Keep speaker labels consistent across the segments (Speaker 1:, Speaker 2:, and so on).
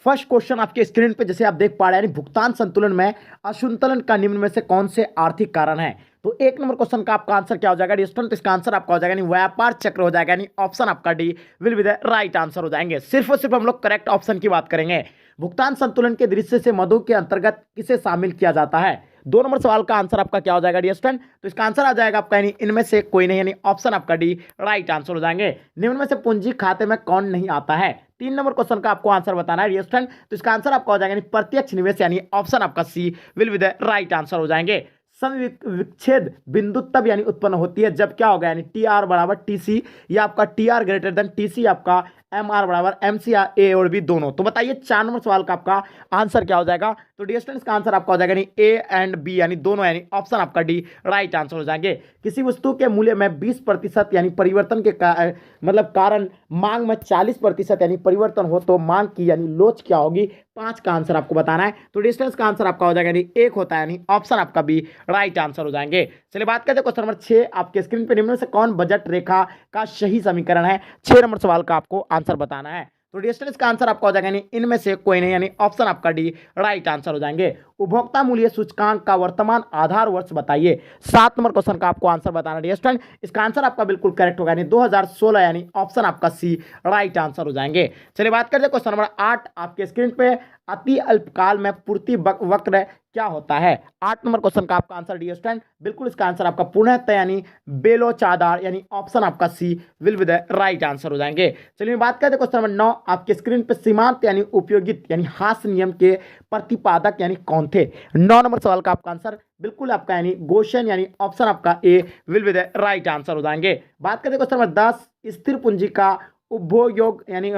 Speaker 1: First question आपके screen पे जैसे आप देख पा रहे हैं, यानी भुगतान संतुलन में असंतुलन का निम्न में से कौन से आर्थिक कारण है। तो एक नंबर क्वेश्चन का आपका आंसर क्या हो जाएगा स्टूडेंट, तो इसका आंसर आपका हो जाएगा यानी व्यापार चक्र हो जाएगा, यानी ऑप्शन आपका D will be the right answer हो जाएंगे। सिर्फ और सिर्फ हम लोग करेक्ट ऑप्शन की बात करेंगे। भुगतान संतुलन के दृश्य से मदों के अंतर्गत किसे शामिल किया जाता है। दो नंबर सवाल का आंसर आपका क्या हो जाएगा डी स्टूडेंट, तो इसका आंसर आ जाएगा आपका यानी इनमें से कोई नहीं, यानी ऑप्शन आपका डी राइट आंसर हो जाएंगे। निम्न में से पूंजी खाते में कौन नहीं आता है। तीन नंबर क्वेश्चन का आपको आंसर बताना है स्टूडेंट, तो इसका आंसर आपका हो जाएगा यानी प्रत्यक्ष निवेश, यानी ऑप्शन आपका C will be the right answer हो जाएंगे। सम विच्छेद बिंदु तब यानी उत्पन्न होती है जब क्या होगा, यानी टी आर बराबर टी सी, या आपका T R greater than T C, आपका एम आर बराबर एम सी, ए और बी दोनों। तो बताइए चार नंबर सवाल का आपका आंसर क्या हो जाएगा। तो डी स्टूडेंट्स का आंसर आपका हो जाएगा यानी ए एंड बी, यानी दोनों, यानी ऑप्शन आपका डी राइट आंसर हो जाएंगे। किसी वस्तु के मूल्य में 20% यानी परिवर्तन के मतलब कारण मांग में 40% यानी परिवर्तन हो तो मांग की यानी लोच क्या होगी। पांच का आंसर आपको बताना है। तो डिस्टेंस का आंसर आपका हो जाएगा यानी एक होता है, यानी ऑप्शन आपका बी राइट आंसर हो जाएंगे। चलिए बात करते हैं क्वेश्चन नंबर 6 आपके स्क्रीन पे, निम्न में से कौन बजट रेखा का सही समीकरण है। 6 नंबर सवाल का आपको आंसर बताना है। तो डिस्टेंस का आंसर आपका हो जाएगा यानी इनमें से कोई नहीं, यानी ऑप्शन आपका डी राइट आंसर हो जाएंगे। उपभोक्ता मूल्य सूचकांक का वर्तमान आधार वर्ष बताइए। 7 नंबर क्वेश्चन का आपको आंसर बताना है स्टूडेंट, इसका आंसर आपका बिल्कुल करेक्ट होगा, यानी 2016, यानी ऑप्शन आपका सी राइट आंसर हो जाएंगे। चलिए बात करते हैं क्वेश्चन नंबर 8 आपके स्क्रीन पे, अति अल्पकाल में पूर्ति वक्र क्या होता है। 8 नंबर क्वेश्चन का आपका आंसर डी स्टूडेंट, बिल्कुल इसका आंसर आपका पूर्णतः यानी बेलोचादार, यानी ऑप्शन आपका C will be the right answer हो जाएंगे। चलिए बात करते हैं क्वेश्चन नंबर 9 आपके स्क्रीन पे, सीमांत यानी उपयोगित यानी हास्य नियम के प्रतिपादक यानी कौन थे। 9 नंबर सवाल का आपका आंसर बिल्कुल आपका यानी गोशन, यानी ऑप्शन आपका A will be the right answer हो जाएंगे। बात करते हैं क्वेश्चन नंबर 10, स्थिर पूंजी का उपभोग यानी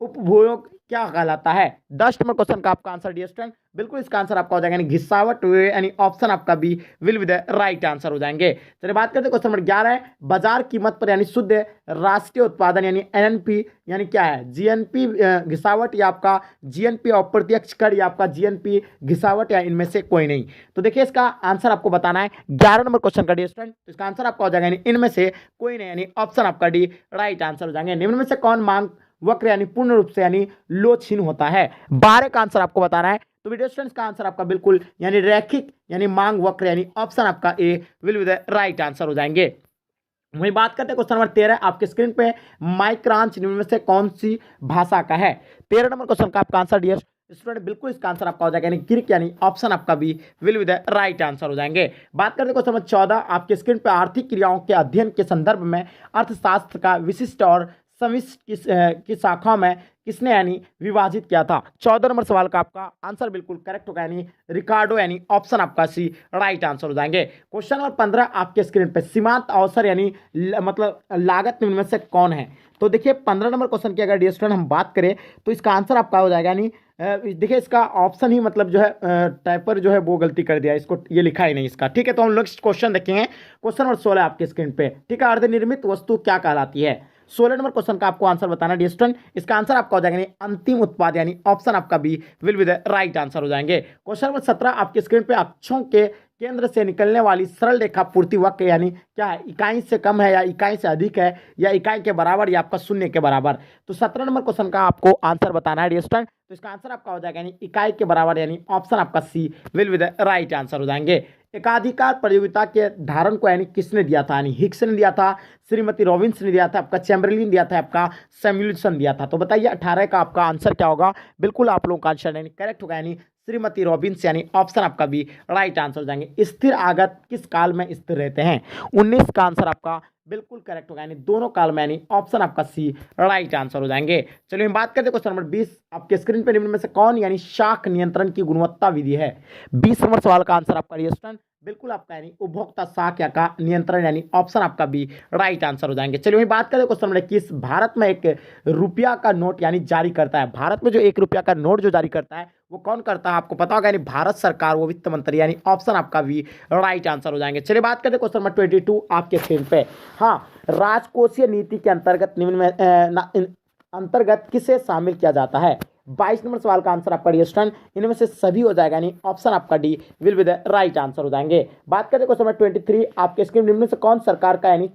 Speaker 1: उपभोग क्या कहलाता है। 10 नंबर क्वेश्चन का आपका आंसर डी स्टूडेंट, बिल्कुल इसका आंसर आपका हो जाएगा यानी घिसावट हुए, यानी ऑप्शन आपका B will be the right answer हो जाएंगे। चलिए बात करते हैं क्वेश्चन नंबर 11, बाजार कीमत पर यानी शुद्ध राष्ट्रीय उत्पादन यानी एनएनपी यानी क्या है, जीएनपी घिसावट या आपका जीएनपी अप्रत्यक्ष कर या आपका जीएनपी घिसावट, या इनमें से कोई नहीं। तो देखिए इसका आंसर आपको बताना है 11 नंबर क्वेश्चन का डी स्टूडेंट, तो इसका आंसर आपका हो जाएगा यानी इनमें से कोई नहीं, यानी ऑप्शन आपका डी राइट आंसर हो जाएंगे। निम्न में से कौन मांग वक्र यानी पूर्ण रूप से यानी लोचहीन होता है। 12 का आंसर आपको बताना है। तो वीडियो स्टूडेंट्स का आंसर आपका बिल्कुल यानी रैखिक यानी मांग वक्र, यानी ऑप्शन आपका A will be the right answer हो जाएंगे। वही बात करते हैं क्वेश्चन नंबर 13 आपके स्क्रीन पे, माइक्रांच निम्न में से कौन सी भाषा का है। 13 नंबर क्वेश्चन का आपका आंसर डियर स्टूडेंट, बिल्कुल इसका आंसर आपका हो जाएगा यानी ग्रीक, यानी ऑप्शन आपका B will be the right answer हो जाएंगे। बात करते हैं क्वेश्चन नंबर 14 आपके स्क्रीन पे, आर्थिक क्रियाओं के अध्ययन के संदर्भ में अर्थशास्त्र का विशिष्ट और समिष्ट की शाखा में किसने यानी विभाजित किया था। 14 नंबर सवाल का आपका आंसर बिल्कुल करेक्ट होगा, यानी रिकार्डो, यानी ऑप्शन आपका सी राइट आंसर हो जाएंगे। क्वेश्चन नंबर 15 आपके स्क्रीन पे, सीमांत अवसर यानी मतलब लागत निम्न में से कौन है। तो देखिए 15 नंबर क्वेश्चन की अगर स्टूडेंट हम बात करें तो इसका आंसर आपका हो जाएगा, यानी देखिए इसका ऑप्शन ही मतलब जो है टाइपर जो है वो गलती कर दिया, इसको ये लिखा ही नहीं इसका, ठीक है। तो हम लोग क्वेश्चन देखेंगे, क्वेश्चन नंबर 16 आपके स्क्रीन पे, ठीक है। अर्धनिर्मित वस्तु क्या कहलाती है। 16 नंबर क्वेश्चन का आपको आंसर बताना है स्टूडेंट, इसका आंसर आपका हो जाएगा यानी अंतिम उत्पाद, यानी ऑप्शन आपका B will be the right answer हो जाएंगे। क्वेश्चन नंबर 17 आपके स्क्रीन पे, अक्षों के केंद्र से निकलने वाली सरल रेखा पूर्ति वक्र यानी क्या है, इकाई से कम है या इकाई से अधिक है या इकाई के बराबर या आपका शून्य के बराबर। तो 17 नंबर क्वेश्चन का आपको आंसर बताना है स्टूडेंट, तो इसका आंसर आपका हो जाएगा यानी इकाई के बराबर, यानी ऑप्शन आपका C will be the right answer हो जाएंगे। एकाधिकार प्रतियोगिता के धारण को यानी किसने दिया था, यानी हिक्स ने दिया था, श्रीमती रॉबिन्स ने दिया था, आपका चैम्बरलिन दिया था, आपका सैमुअल्सन दिया था। तो बताइए 18 का आपका आंसर क्या होगा। बिल्कुल आप लोगों का आंसर यानी करेक्ट होगा, यानी श्रीमती रॉबिन्स, यानी ऑप्शन आपका भी राइट आंसर हो जाएंगे। स्थिर आगत किस काल में स्थिर रहते हैं। 19 का आंसर आपका बिल्कुल करेक्ट होगा, यानी दोनों काल में, यानी ऑप्शन आपका सी राइट आंसर हो जाएंगे। चलिए हम बात करते हैं क्वेश्चन नंबर 20 आपके स्क्रीन पर, निम्न में से कौन यानी शाख नियंत्रण की गुणवत्ता विधि है। 20 नंबर सवाल का आंसर आपका स्टूडेंट बिल्कुल आपका यानी उपभोक्ता शाख या का नियंत्रण, यानी ऑप्शन आपका भी राइट आंसर हो जाएंगे। चलिए वही बात करें क्वेश्चन नंबर 21, भारत में एक रुपया का नोट यानी जारी करता है। भारत में जो 1 रुपया का नोट जो जारी करता है वो कौन करता है आपको पता होगा, यानी भारत सरकार, वो वित्त मंत्री, यानी ऑप्शन आपका भी राइट आंसर हो जाएंगे। चलिए बात करते हैं क्वेश्चन नंबर 22 आपके स्क्रीन पे, हाँ, राजकोषीय नीति के अंतर्गत निम्न में अंतर्गत किसे शामिल किया जाता है। 22 नंबर सवाल का आंसर आपका स्टूडेंट, इनमें से सभी हो जाएगा, यानी ऑप्शन आपका D will be the right answer हो जाएंगे। बात करते हैं क्वेश्चन नंबर 23 आपके स्क्रीन, निम्न में से कौन सरकार का यानी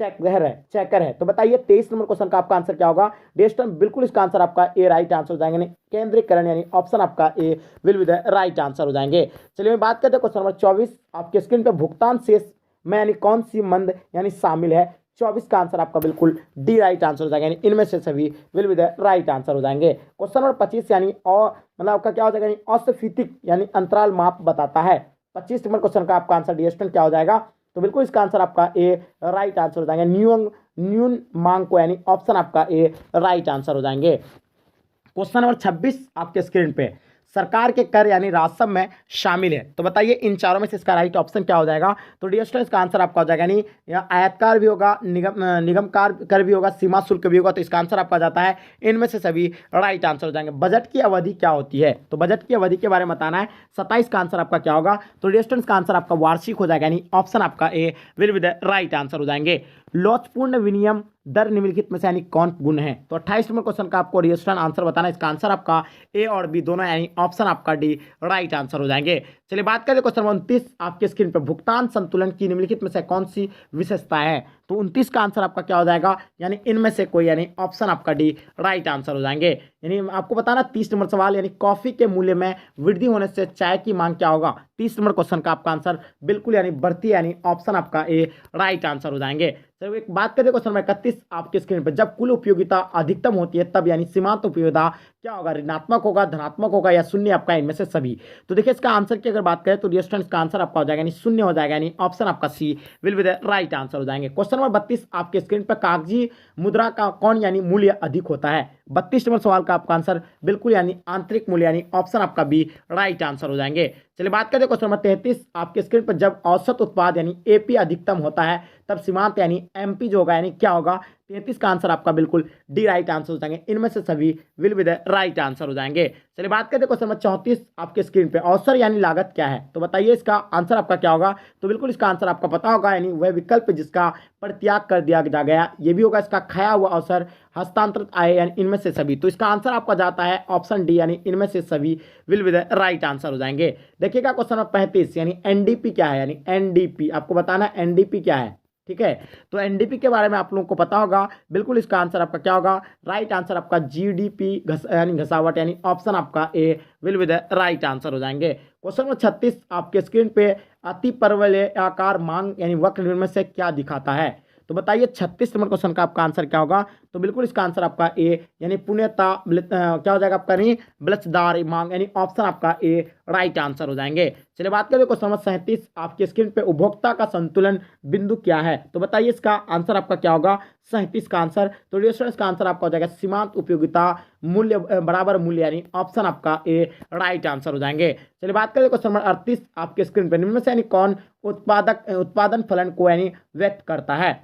Speaker 1: चेकर है। तो बताइए 23 नंबर क्वेश्चन का आपका आंसर क्या होगा डिस्टन, बिल्कुल इसका आंसर आपका ए राइट आंसर हो जाएंगे, केंद्रीकरण यानी ऑप्शन आपका A will be the right answer हो जाएंगे। चलिए मैं बात करते हैं क्वेश्चन नंबर 24 आपके स्क्रीन पे, भुगतान शेष में यानी कौन सी मंद यानी शामिल है। 24 का आंसर आपका बिल्कुल डी राइट आंसर हो जाएगा, यानी इनमें से सभी will be the right answer हो जाएंगे। क्वेश्चन नंबर 25 यानी और मतलब आपका क्या हो जाएगा, यानी अस्फीतिक यानी अंतराल माप बताता है। 25 नंबर क्वेश्चन का आपका आंसर डिस्टेंस क्या हो जाएगा, तो बिल्कुल इसका आंसर आपका ए राइट आंसर हो जाएगा, न्यून मांग को यानी ऑप्शन आपका ए राइट आंसर हो जाएंगे। क्वेश्चन नंबर 26 आपके स्क्रीन पे, सरकार के कर यानी राजस्व में शामिल है। तो बताइए इन चारों में से इसका राइट ऑप्शन क्या हो जाएगा, तो डियर स्टूडेंट्स इसका आंसर आपका हो जाएगा यानी आयतकार भी होगा, निगम कर भी होगा, सीमा शुल्क भी होगा। तो इसका आंसर आपका जाता है इनमें से सभी राइट आंसर हो जाएंगे। बजट की अवधि क्या होती है, तो बजट की अवधि के बारे में बताना है। 27 का आंसर आपका क्या होगा, तो डियर स्टूडेंट्स का आंसर आपका वार्षिक हो जाएगा, यानी ऑप्शन आपका A will be the right answer हो जाएंगे। लॉचपूर्ण विनिमय दर निम्नलिखित में से यानी कौन गुण है, तो 28 नंबर क्वेश्चन का आपको डिस्टेंस आंसर बताना है। इसका आंसर आपका ए और बी दोनों यानी ऑप्शन आपका डी राइट आंसर हो जाएंगे। चलिए बात करें क्वेश्चन नंबर 29 आपके स्क्रीन पर, भुगतान संतुलन की निम्नलिखित में से कौन सी विशेषता है। तो 29 का आंसर आपका क्या हो जाएगा, यानी इनमें से कोई यानी ऑप्शन आपका डी राइट आंसर हो जाएंगे। यानी आपको बताना 30 नंबर सवाल, यानी कॉफी के मूल्य में वृद्धि होने से चाय की मांग क्या होगा। 30 नंबर क्वेश्चन का आपका आंसर बिल्कुल यानी बढ़ती यानी ऑप्शन आपका ए राइट आंसर हो जाएंगे। चलो एक बात करते हैं क्वेश्चन नंबर 31 आपके स्क्रीन पर, जब कुल उपयोगिता अधिकतम होती है तब यानी सीमांत उपयोगिता क्या होगा, ऋणात्मक होगा, धनात्मक होगा या शून्य आपका, इनमें से सभी। तो देखिए इसका आंसर की अगर बात करें तो डियर स्टूडेंट्स का आंसर आपका हो जाएगा यानी शून्य हो जाएगा, यानी ऑप्शन आपका C will be the right answer हो जाएंगे। क्वेश्चन नंबर 32 आपके स्क्रीन पर, कागजी मुद्रा का कौन यानी मूल्य अधिक होता है। 32 नंबर सवाल का आपका आंसर बिल्कुल यानी आंतरिक मूल्य यानी ऑप्शन आपका बी राइट आंसर हो जाएंगे। चलिए बात करें क्वेश्चन नंबर 33 आपके स्क्रीन पर, जब औसत उत्पाद यानी एपी अधिकतम होता है तब सीमांत यानी एमपी जो होगा यानी क्या होगा। 33 का आंसर आपका बिल्कुल डी राइट आंसर हो जाएंगे, इनमें से सभी will be the right answer हो जाएंगे। चलिए बात करते हैं क्वेश्चन नंबर 34 आपके स्क्रीन पे, अवसर यानी लागत क्या है। तो बताइए इसका आंसर आपका क्या होगा, तो बिल्कुल इसका आंसर आपका पता होगा, यानी वह विकल्प जिसका परित्याग कर दिया जा गया, ये भी होगा इसका खाया हुआ अवसर, हस्तांतरित आय यानी इनमें से सभी। तो इसका आंसर आपका जाता है ऑप्शन डी, यानी इनमें से सभी will be the right answer हो जाएंगे। देखिएगा क्वेश्चन नंबर 35 यानी एनडीपी क्या है, यानी एनडीपी आपको बताना है एनडीपी क्या है, ठीक है। तो एनडीपी के बारे में आप लोगों को पता होगा, बिल्कुल इसका आंसर आपका क्या होगा, राइट आंसर आपका जीडीपी यानी घसावट, यानी ऑप्शन आपका A will be the right answer हो जाएंगे। क्वेश्चन नंबर 36 आपके स्क्रीन पे, अति परवलयाकार मांग यानी वक्र निर्माण से क्या दिखाता है। तो बताइए 36 नंबर क्वेश्चन का आपका आंसर क्या होगा, तो बिल्कुल इसका आंसर आपका ए यानी पूर्णता क्या हो जाएगा आपका, नहीं ब्लचदार मांग, यानी ऑप्शन आपका ए राइट आंसर हो जाएंगे। चलिए बात करें क्वेश्चन नंबर 37 आपके स्क्रीन पे, उपभोक्ता का संतुलन बिंदु क्या है। तो बताइए इसका आंसर आपका क्या होगा, 37 का आंसर, तो डिस्टेंस का आंसर आपका हो जाएगा सीमांत उपयोगिता मूल्य बराबर मूल्य, यानी ऑप्शन आपका ए राइट आंसर हो जाएंगे। चलिए बात करें क्वेश्चन नंबर 38 आपके स्क्रीन पे, निम्न में से यानी कौन उत्पादन फलन को यानी व्यक्त करता है।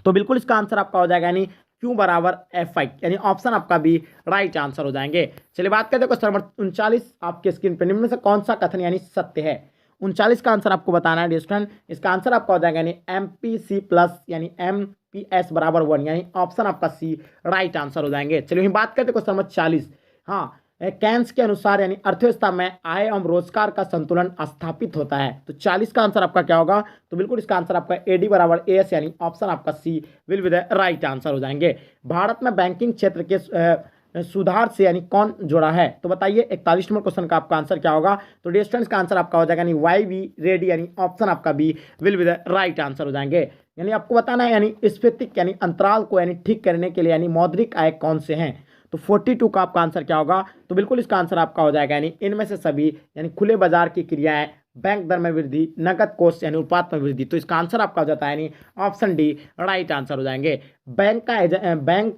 Speaker 1: तो बिल्कुल इसका आंसर आपका हो जाएगा यानी Q बराबर F(I), यानी ऑप्शन आपका भी राइट आंसर हो जाएंगे। चलिए बात करते हैं क्वेश्चन नंबर 39 आपके स्क्रीन पे, निम्न में से कौन सा कथन यानी सत्य है। 39 का आंसर आपको बताना है डिस्टेंस, इसका आंसर आपका हो जाएगा यानी MPC प्लस यानी MPS बराबर 1, यानी ऑप्शन आपका सी राइट आंसर हो जाएंगे। चलिए वहीं बात करते हैं क्वेश्चन नंबर 40, हाँ कैंस के अनुसार यानी अर्थव्यवस्था में आय एवं रोजगार का संतुलन स्थापित होता है। तो 40 का आंसर आपका क्या होगा, तो बिल्कुल इसका आंसर आपका एडी बराबर एस, यानी ऑप्शन आपका C will be the right answer हो जाएंगे। भारत में बैंकिंग क्षेत्र के सुधार से यानी कौन जुड़ा है। तो बताइए 41 नंबर क्वेश्चन का आपका आंसर क्या होगा, तो डिस्टेंस का आंसर आपका हो जाएगा यानी वाई बी रेडी, यानी ऑप्शन आपका B will be the right answer हो जाएंगे। यानी आपको बताना है यानी स्फीतिक यानी अंतराल को यानी ठीक करने के लिए यानी मौद्रिक आय कौन से हैं। तो 42 का आपका आंसर क्या होगा, तो बिल्कुल इसका आंसर आपका हो जाएगा यानी इनमें से सभी, यानी खुले बाजार की क्रियाएं, बैंक दर में वृद्धि, नकद कोष यानी उत्पाद में वृद्धि। तो इसका आंसर आपका हो जाता है यानी ऑप्शन डी राइट आंसर हो जाएंगे। बैंक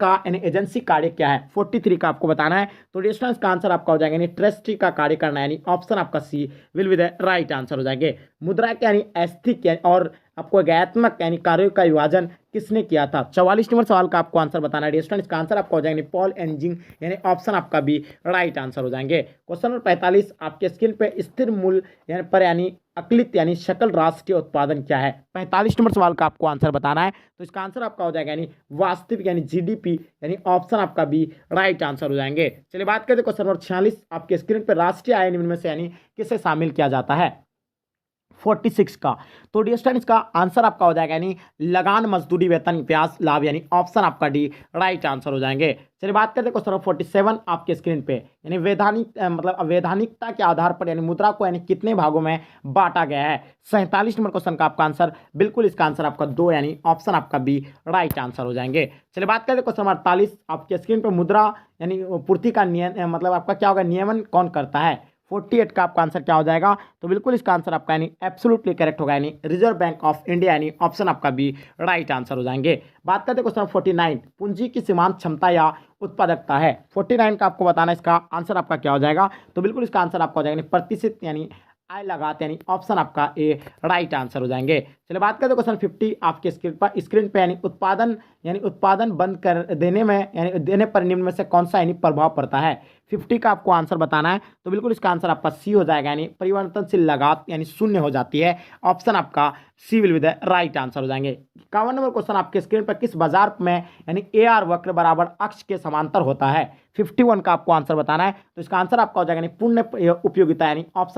Speaker 1: का यानी एजेंसी कार्य क्या है, 43 का आपको बताना है। तो डिस्टेंस का आंसर आपका हो जाएगा यानी ट्रस्टी का कार्य करना, यानी ऑप्शन आपका C will be the right answer हो जाएंगे। मुद्रा के यानी अस्थिक और आपको ज्ञात्मक यानी कार्यों का विभाजन किसने किया था। 44 नंबर सवाल का आपको आंसर बताना है डिस्टेंस, इसका आंसर आपका हो जाएगा पॉल एंजिंग, यानी ऑप्शन आपका भी राइट आंसर हो जाएंगे। क्वेश्चन नंबर 45 आपके स्क्रीन पे, स्थिर मूल्य यानी पर यानी अकलित यानी सकल राष्ट्रीय उत्पादन क्या है। 45 नंबर सवाल का आपको आंसर बताना है, तो इसका आंसर आपका हो जाएगा यानी वास्तविक यानी जीडीपी, यानी ऑप्शन आपका भी राइट आंसर हो जाएंगे। चलिए बात करते हैं क्वेश्चन नंबर 46 आपके स्क्रीन पर, राष्ट्रीय आय निम्न में से यानी किसे शामिल किया जाता है। 46 का। तो डियर स्टूडेंट इसका आंसर आपका हो जाएगा यानी लगान मजदूरी वेतन इतिहास लाभ यानी ऑप्शन आपका डी राइट आंसर हो जाएंगे। चलिए बात करते हैं क्वेश्चन नंबर 47 आपके स्क्रीन पे, यानी वैधानिक मतलब अवैधानिकता के आधार पर यानी मुद्रा को यानी कितने भागों में बांटा गया है। 47 नंबर क्वेश्चन का आपका आंसर बिल्कुल इसका आंसर आपका 2 यानी ऑप्शन आपका बी राइट आंसर हो जाएंगे। चलिए बात करते हैं क्वेश्चन नंबर 48 आपके स्क्रीन पर, मुद्रा यानी पूर्ति का नियम मतलब आपका क्या होगा, नियमन कौन करता है। 48 का आपका आंसर क्या हो जाएगा, तो बिल्कुल इसका आंसर आपका यानी एब्सोल्युटली करेक्ट होगा यानी रिजर्व बैंक ऑफ इंडिया यानी ऑप्शन आपका बी राइट आंसर हो जाएंगे। बात करते हैं क्वेश्चन 49, पूंजी की सीमांत क्षमता या उत्पादकता है। 49 का आपको बताना इसका आंसर आपका क्या हो जाएगा, तो बिल्कुल इसका आंसर आपका हो जाएगा यानी प्रतिशत यानी आय लगाते यानी ऑप्शन आपका ए राइट आंसर हो जाएंगे। चलिए बात करते हैं क्वेश्चन 50 आपके स्क्रीन पे, यानी उत्पादन बंद कर देने में यानी देने पर निम्न में से कौन सा यानी प्रभाव पड़ता है। 50 का आपको आंसर बताना है, तो बिल्कुल इसका आंसर आपका सी हो जाएगा यानी परिवर्तनशील लागत यानी शून्य हो जाती है। ऑप्शन आपका C will be the right answer हो जाएंगे। 51 नंबर क्वेश्चन आपके स्क्रीन पर, किस बाजार में यानी AR वक्र बराबर अक्ष के समांतर होता है। 51 का आपको आंसर बताना है, तो इसका आंसर आपका हो जाएगा यानी पूर्ण उपयोगिता यानी ऑप्शन